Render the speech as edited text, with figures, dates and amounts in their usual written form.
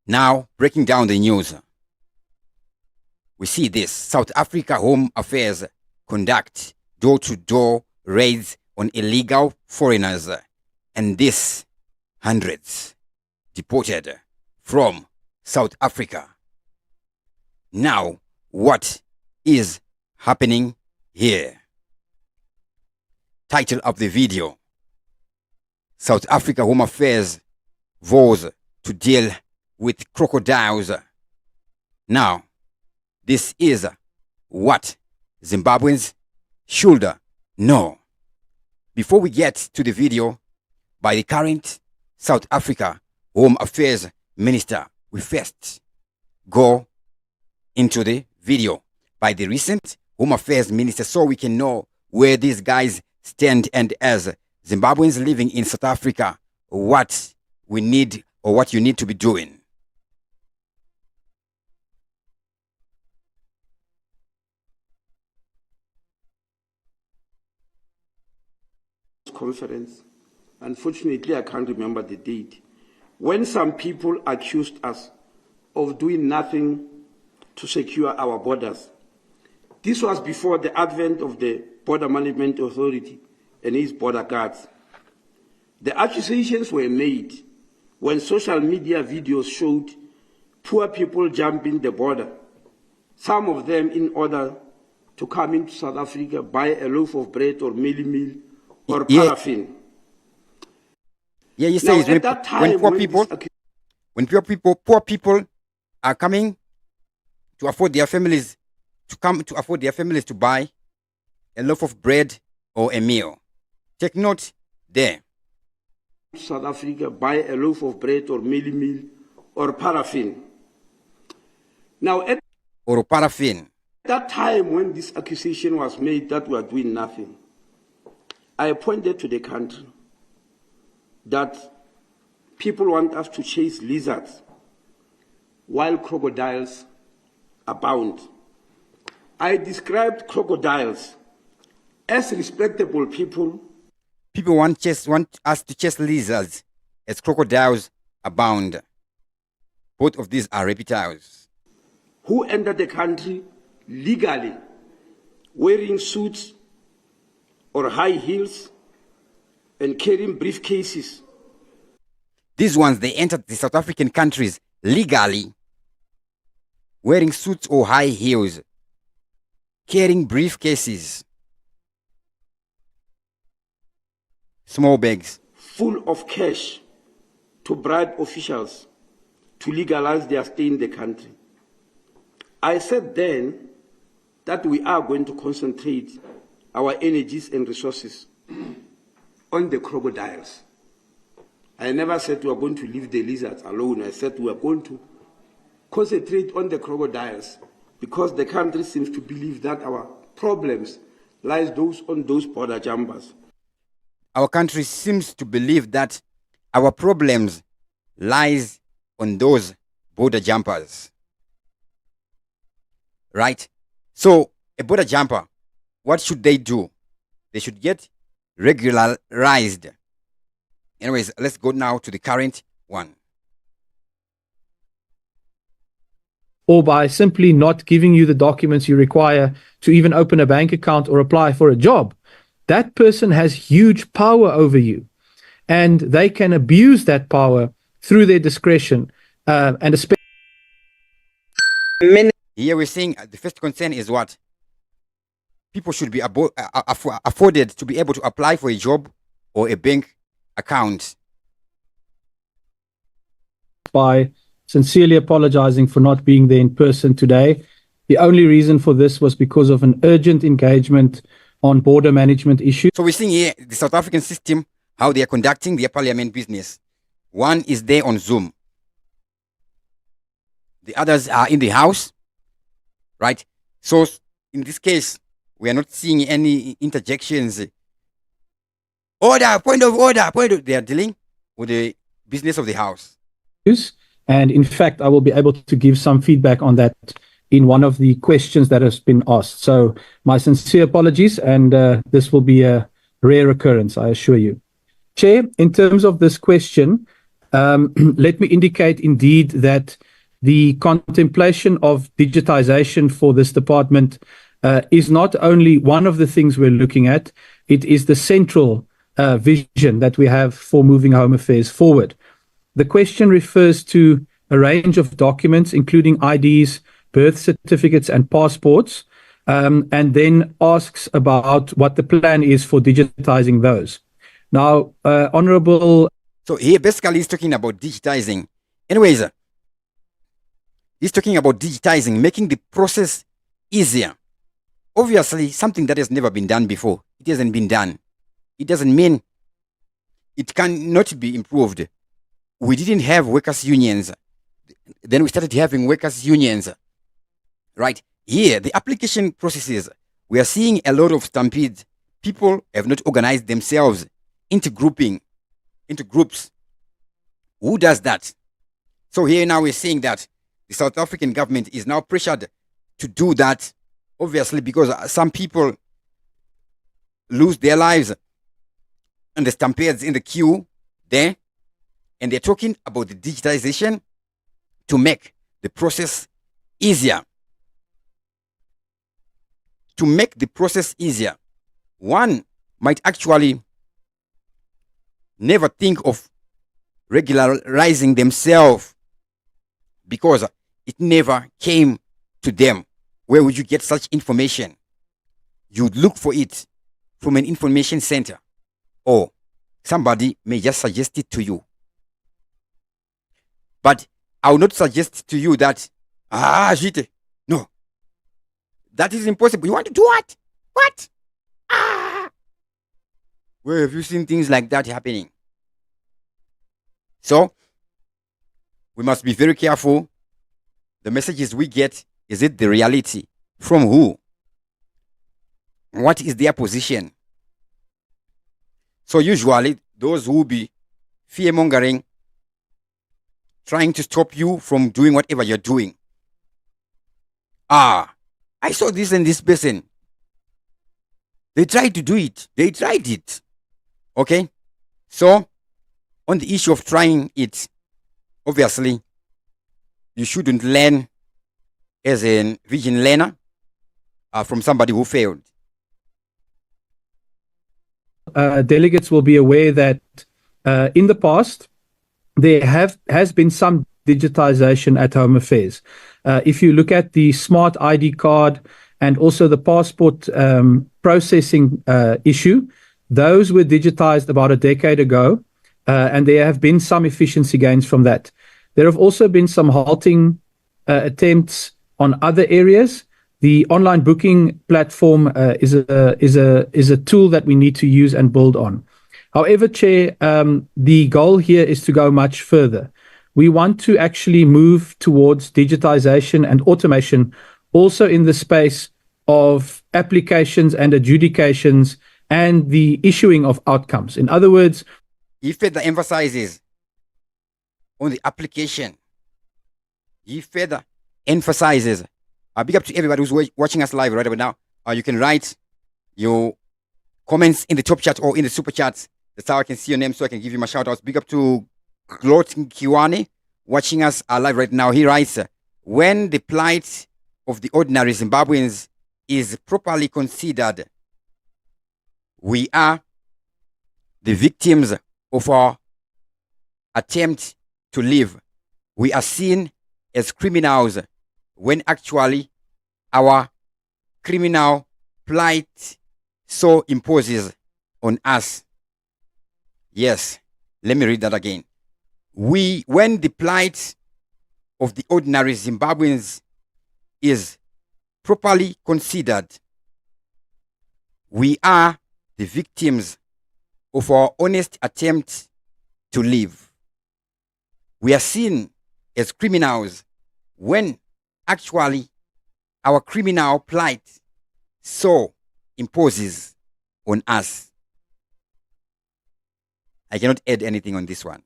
Now, breaking down the news. We see this. South Africa Home Affairs conduct door-to-door raids on illegal foreigners, and this hundreds deported from South Africa. Now, what is happening here? Title of the video: South Africa Home Affairs vows to deal with crocodiles. Now, this is what Zimbabweans should know. Before we get to the video by the current South Africa Home Affairs Minister, we first go into the video by the recent Home Affairs Minister so we can know where these guys stand, and as Zimbabweans living in South Africa, what we need or what you need to be doing. Conference. Unfortunately, I can't remember the date, when some people accused us of doing nothing to secure our borders. This was before the advent of the Border Management Authority and its border guards. The accusations were made when social media videos showed poor people jumping the border, some of them in order to come into South Africa, buy a loaf of bread or meal or paraffin. Yeah, you say when poor people are coming to afford their families to buy a loaf of bread or a meal. Take note there. South Africa, buy a loaf of bread or meal or paraffin. Now, at that time when this accusation was made that we are doing nothing, I pointed to the country that people want us to chase lizards while crocodiles abound. I described crocodiles as respectable people. People want us to chase lizards as crocodiles abound. Both of these are reptiles who enter the country legally, wearing suits or high heels and carrying briefcases. These ones, they entered the South African countries legally, wearing suits or high heels, carrying briefcases, small bags full of cash to bribe officials to legalize their stay in the country. I said then that we are going to concentrate our energies and resources on the crocodiles. I never said we are going to leave the lizards alone. I said we are going to concentrate on the crocodiles because the country seems to believe that our problems lies on those border jumpers. Our country seems to believe that our problems lies on those border jumpers. Right? So, a border jumper, what should they do? They should get regularized. Anyways, let's go now to the current one. Or by simply not giving you the documents you require to even open a bank account or apply for a job. That person has huge power over you, and they can abuse that power through their discretion. And especially here we're saying the first concern is what? People should be afforded to be able to apply for a job or a bank account. By sincerely apologizing for not being there in person today. The only reason for this was because of an urgent engagement on border management issues. So we're seeing here the South African system, how they are conducting their parliament business. One is there on Zoom. The others are in the house, right? So in this case, we are not seeing any interjections. Order, point of order, they are dealing with the business of the house. And in fact, I will be able to give some feedback on that in one of the questions that has been asked. So my sincere apologies, and this will be a rare occurrence, I assure you. Chair, in terms of this question, let me indicate indeed that the contemplation of digitization for this department is not only one of the things we're looking at, it is the central vision that we have for moving Home Affairs forward. The question refers to a range of documents, including IDs, birth certificates, and passports, and then asks about what the plan is for digitizing those. Now, Honorable... So here basically he's talking about digitizing. Anyways, he's talking about digitizing, making the process easier. Obviously, something that has never been done before. It hasn't been done. It doesn't mean it cannot be improved. We didn't have workers' unions. Then we started having workers' unions. Right? Here, the application processes, we are seeing a lot of stampedes. People have not organized themselves into groups. Who does that? So here now we're seeing that the South African government is now pressured to do that, obviously, because some people lose their lives and the stampedes in the queue there, and they're talking about the digitization to make the process easier. To make the process easier, one might actually never think of regularizing themselves because it never came to them. Where would you get such information? You'd look for it from an information center, or somebody may just suggest it to you. But I will not suggest to you that, Jite, no. That is impossible. You want to do what? What? Where have you seen things like that happening? So, we must be very careful. The messages we get, is it the reality? From who? What is their position? So usually, those who be fear-mongering, trying to stop you from doing whatever you're doing. I saw this and this person. They tried to do it. They tried it. Okay? So, on the issue of trying it, obviously, you shouldn't learn as a vision learner from somebody who failed. Delegates will be aware that in the past, there has been some digitization at Home Affairs. If you look at the smart ID card and also the passport processing issue, those were digitized about a decade ago, and there have been some efficiency gains from that. There have also been some halting attempts on other areas. The online booking platform is a tool that we need to use and build on. However, Chair, the goal here is to go much further. We want to actually move towards digitization and automation also in the space of applications and adjudications and the issuing of outcomes. In other words, he further emphasizes on the application. He further emphasizes. Big up to everybody who's watching us live right about now. You can write your comments in the top chat or in the super chats. That's how I can see your name so I can give you my shout outs. Big up to Glot Kiwane watching us live right now. He writes, when the plight of the ordinary Zimbabweans is properly considered, we are the victims of our attempt to live. We are seen as criminals when actually our criminal plight so imposes on us. Yes, let me read that again. When the plight of the ordinary Zimbabweans is properly considered, we are the victims of our honest attempt to live. We are seen as criminals when actually our criminal plight so imposes on us. I cannot add anything on this one.